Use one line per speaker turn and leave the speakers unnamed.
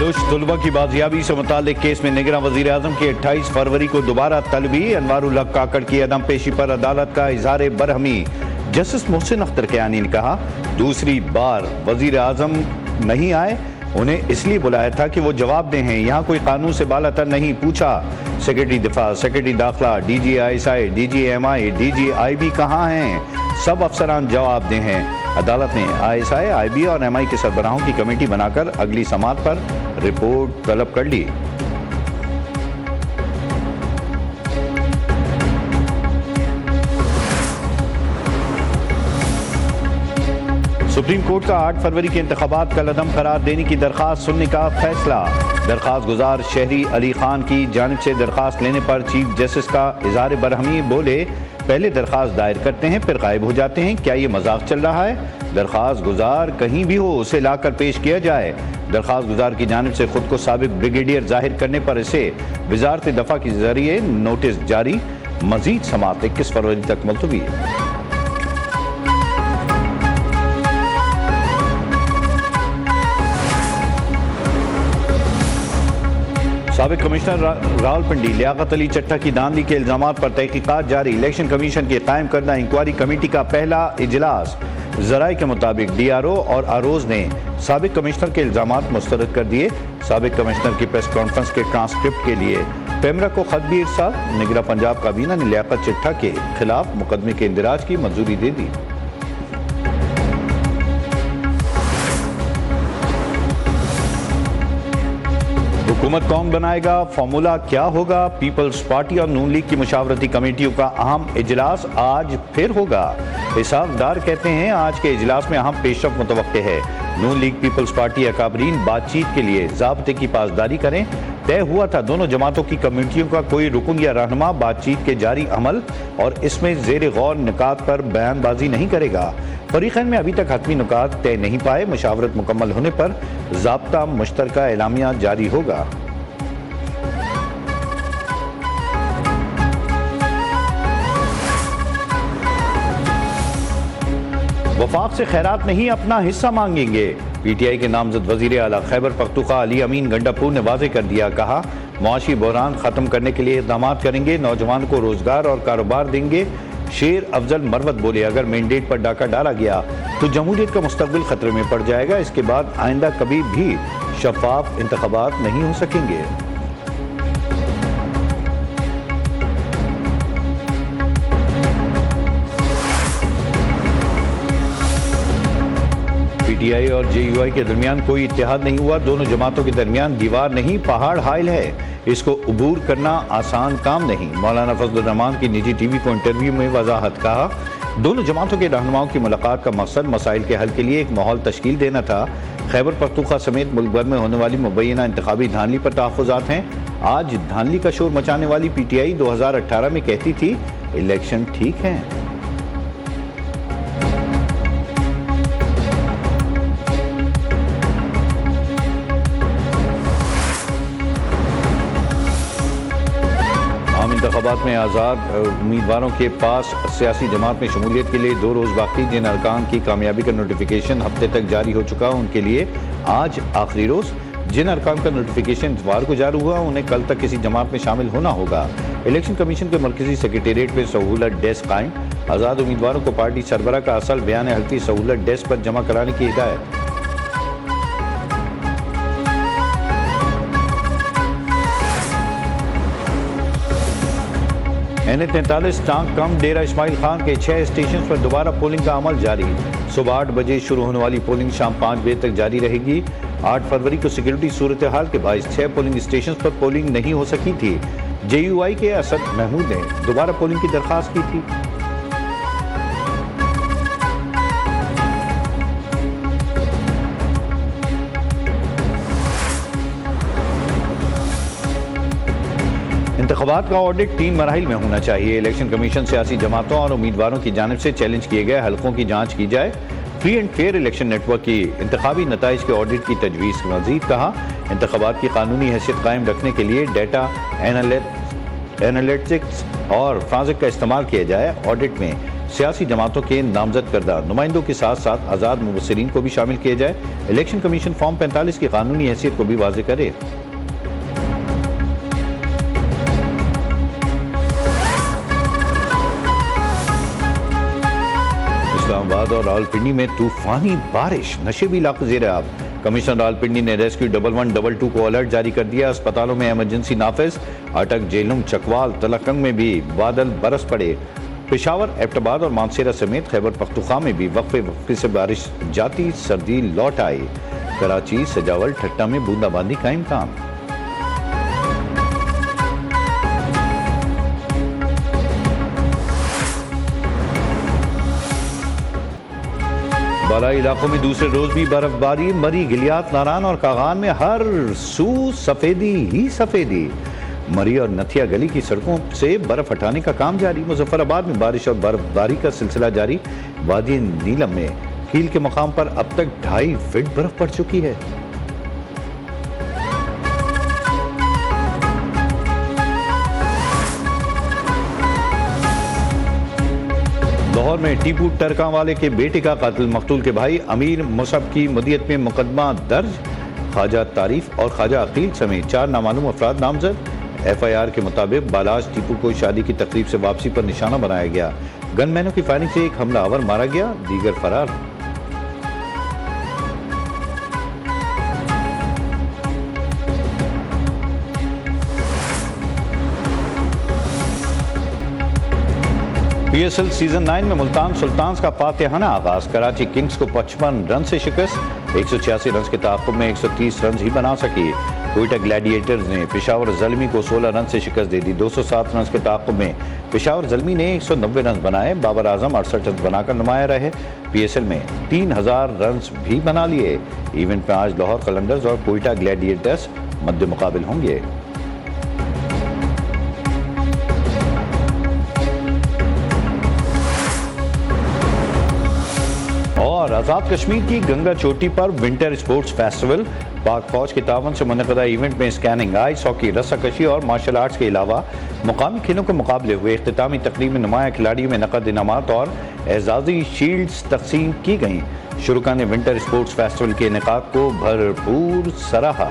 बलूच तलबा की बाजियाबी से मुताल्लिक केस में निगरान वज़ीर आज़म की 28 फरवरी को दोबारा तलबी। अनवारुल हक काकड़ की अदम पेशी पर अदालत का इज़हार बरहमी। जस्टिस मोहसिन अख्तर कियानी ने कहा, दूसरी बार वज़ीर आज़म नहीं आए, उन्हें इसलिए बुलाया था कि वो जवाब दें। यहाँ कोई कानून से बालातर नहीं। पूछा सेक्रेटरी दिफा, सेक्रेटरी दाखिला, DG ISI, DG MI, DG IB कहाँ हैं? सब अफसरान जवाब दे हैं। अदालत ने ISI, IB और MI के सरबराहों की कमेटी बनाकर अगली समाअत पर रिपोर्ट तलब कर ली। सुप्रीम कोर्ट का 8 फरवरी के इंतखाबात कल अदम करार देने की दरखास्त सुनने का फैसला। दरखास्त गुजार शहरी अली खान की जानिब से दरखास्त लेने पर चीफ जस्टिस का इज़हार बरहमी। बोले, पहले दरखास्त दायर करते हैं फिर गायब हो जाते हैं, क्या ये मजाक चल रहा है? दरखास्त गुजार कहीं भी हो उसे लाकर पेश किया जाए। दरखास्त गुजार की जानिब से खुद को साबिक ब्रिगेडियर जाहिर करने पर इसे वजारत दफा के जरिए नोटिस जारी। मजीद समाअत 21 फरवरी तक मुलतवी। साबिक कमिश्नर रावलपिंडी लियाकत अली चट्टा की धांधली के इल्जामात पर तहकीकात जारी। इलेक्शन कमीशन के कायम करदा इंक्वायरी कमेटी का पहला इजलास। जराये के मुताबिक DRO और आरोज ने साबिक कमिश्नर के इल्जामात मुस्तरद कर दिए। साबिक कमिश्नर की प्रेस कॉन्फ्रेंस के ट्रांसक्रिप्ट के लिए पेमरा को खत भी इरसाल। निगरान पंजाब काबीना ने लियाकत चट्टा के खिलाफ मुकदमे के इंदिराज की मंजूरी दे दी। हुकूमत कौन बनाएगा, फॉर्मूला क्या होगा? पीपल्स पार्टी और नून लीग की मुशावरती कमेटियों का अहम इजलास आज फिर होगा। हिसाबदार कहते हैं आज के इजलास में अहम पेशरफ मुतवक्के है। नून लीग पीपल्स पार्टी अकाबरीन बातचीत के लिए ज़ाब्ते की पासदारी करें। तय हुआ था दोनों जमातों की कमेटियों का कोई रुकन या रहनुमा बातचीत के जारी अमल और इसमें ज़ेर गौर निकात पर बयानबाजी नहीं करेगा। फरीक़ैन में अभी तक हतमी नुकात तय नहीं पाए। मुशावरत मुकम्मल होने पर ज़ाब्ता मुश्तरका एलामिया जारी होगा। वफाक से खैरात नहीं, अपना हिस्सा मांगेंगे। PTI के नामजद वजीर आला खैबर पख्तूनख्वा अली अमीन गंडापुर ने वाज़े कर दिया। कहा, मुआशी बहरान ख़त्म करने के लिए इक़दाम करेंगे, नौजवान को रोज़गार और कारोबार देंगे। शेर अफजल मरवत बोले, अगर मैंडेट पर डाका डाला गया तो जमहूरियत का मुस्तकबिल खतरे में पड़ जाएगा। इसके बाद आइंदा कभी भी शफाफ इंतखाबात नहीं हो सकेंगे। PTI और JUI के दरमियान कोई इत्तेहाद नहीं हुआ। दोनों जमातों के दरमियान दीवार नहीं पहाड़ हाइल है, इसको अबूर करना आसान काम नहीं। मौलाना फजलुर रहमान की निजी TV को इंटरव्यू में वजाहत। कहा, दोनों जमातों के रहनुमाओं की मुलाकात का मकसद मसाइल के हल के लिए एक माहौल तश्कील देना था। खैबर पख्तूनख्वा समेत मुल्क भर में होने वाली मुबैना इंतखाबी धांधली पर तहफ़्फ़ुज़ात हैं। आज धांधली का शोर मचाने वाली PTI 2018 में कहती थी इलेक्शन ठीक है। इंतखाबात में आज़ाद उम्मीदवारों के पास सियासी जमात में शमूलियत के लिए 2 रोज़ बाकी। जिन अरकान की कामयाबी का नोटिफिकेशन हफ्ते तक जारी हो चुका, उनके लिए आज आखिरी रोज़। जिन अरकान का नोटिफिकेशन इतवार को जारी हुआ, उन्हें कल तक किसी जमात में शामिल होना होगा। इलेक्शन कमीशन के मरकजी सेक्रेटेरिएट में सहूलत डेस्क कायम। आज़ाद उम्मीदवारों को पार्टी सरबराह का असल बयान हल्फी सहूलत डेस्क पर जमा कराने की हिदायत। NH-43 टांग कम डेरा इस्माइल खान के 6 स्टेशन पर दोबारा पोलिंग का अमल जारी। सुबह 8 बजे शुरू होने वाली पोलिंग शाम 5 बजे तक जारी रहेगी। 8 फरवरी को सिक्योरिटी सूरत हाल के बायस 6 पोलिंग स्टेशन पर पोलिंग नहीं हो सकी थी। JUI के असद महमूद ने दोबारा पोलिंग की दरखास्त की थी। इंतखाबात का ऑडिट 3 मराहिल में होना चाहिए। इलेक्शन कमीशन सियासी जमातों और उम्मीदवारों की जानिब से चैलेंज किए गए हलकों की जांच की जाए। Free and fair election network की इंतखाबी नताइज के ऑडिट की तजवीज़। मज़ीद कहा, इंतखाबात की कानूनी हैसियत कायम रखने के लिए डेटा एनालिटिक्स और फ्रांसिक का इस्तेमाल किया जाए। ऑडिट में सियासी जमातों के नामजद करदा नुमाइंदों के साथ साथ आज़ाद मुबस्सिरीन को भी शामिल किया जाए। इलेक्शन कमीशन फॉर्म 45 की कानूनी हैसियत को भी वाज़ेह करे। इस्लामाबाद और रावलपिंडी में तूफानी बारिश, नशेबी इलाके ज़ेर आब। कमिश्नर रावलपिंडी ने रेस्क्यू 1112 को अलर्ट जारी कर दिया। अस्पतालों में इमरजेंसी नाफिज। अटक, जेलम, चकवाल, तलकंग में भी बादल बरस पड़े। पेशावर, एबटाबाद और मानसेरा समेत खैबर पख्तूनख्वा में भी वक्फे से बारिश जाती, सर्दी लौट आई। कराची, सजावल, ठट्टा में बूंदाबांदी का इम्कान। बालाई इलाकों में दूसरे रोज भी बर्फबारी। मरी, गिलियात, नारान और कागान में हर सू सफेदी ही सफेदी। मरी और नथिया गली की सड़कों से बर्फ हटाने का काम जारी। मुजफ्फराबाद में बारिश और बर्फबारी का सिलसिला जारी। वादी नीलम में कील के मकाम पर अब तक 2.5 फीट बर्फ पड़ चुकी है। लाहौर में टीपू टरकांवाले के बेटे का कातिल मकतूल के भाई अमीर मुसब की मुदियत में मुकदमा दर्ज। ख्वाजा तारीफ और ख्वाजा अकील समेत 4 नामालूम अफराद नामजद। FIR के मुताबिक बालाज टीपू को शादी की तकरीब से वापसी पर निशाना बनाया गया। गनमैनों की फायरिंग से एक हमलावर मारा गया, दीगर फरार। PSL सीजन 9 में मुल्तान सुल्तान्स का फातेहाना आगाज। कराची किंग्स को 55 रन से शिकस्त। 186 रन के ताक़ुब में 130 रन ही बना सकी। कोयटा ग्लैडिएटर्स ने पेशावर ज़ल्मी को 16 रन से शिकस्त दे दी। 207 रन के ताक़ुब में पेशावर ज़ल्मी ने 190 रन बनाए। बाबर आजम 68 रन बनाकर नुमाया रहे। PSL में 3000 रन भी बना लिए। इवेंट में आज लाहौर कलंदर्स और कोयटा ग्लैडिएटर्स मद्दे मुकाबिल होंगे। और आज़ाद कश्मीर की गंगा चोटी पर विंटर स्पोर्ट्स फेस्टिवल। पाक फौज के तावन से मुनक़दा इवेंट में स्कैनिंग, आइस हॉकी, रस्साकशी और मार्शल आर्ट्स के अलावा मुकामी खेलों के मुकाबले हुए। इख्तितामी तकरीब में नुमाया खिलाड़ियों में नकद इनामात और एजाज़ी शील्ड्स तकसीम की गईं। शुरुका ने विंटर स्पोर्ट्स फेस्टिवल के इनेकाद को भरपूर सराहा।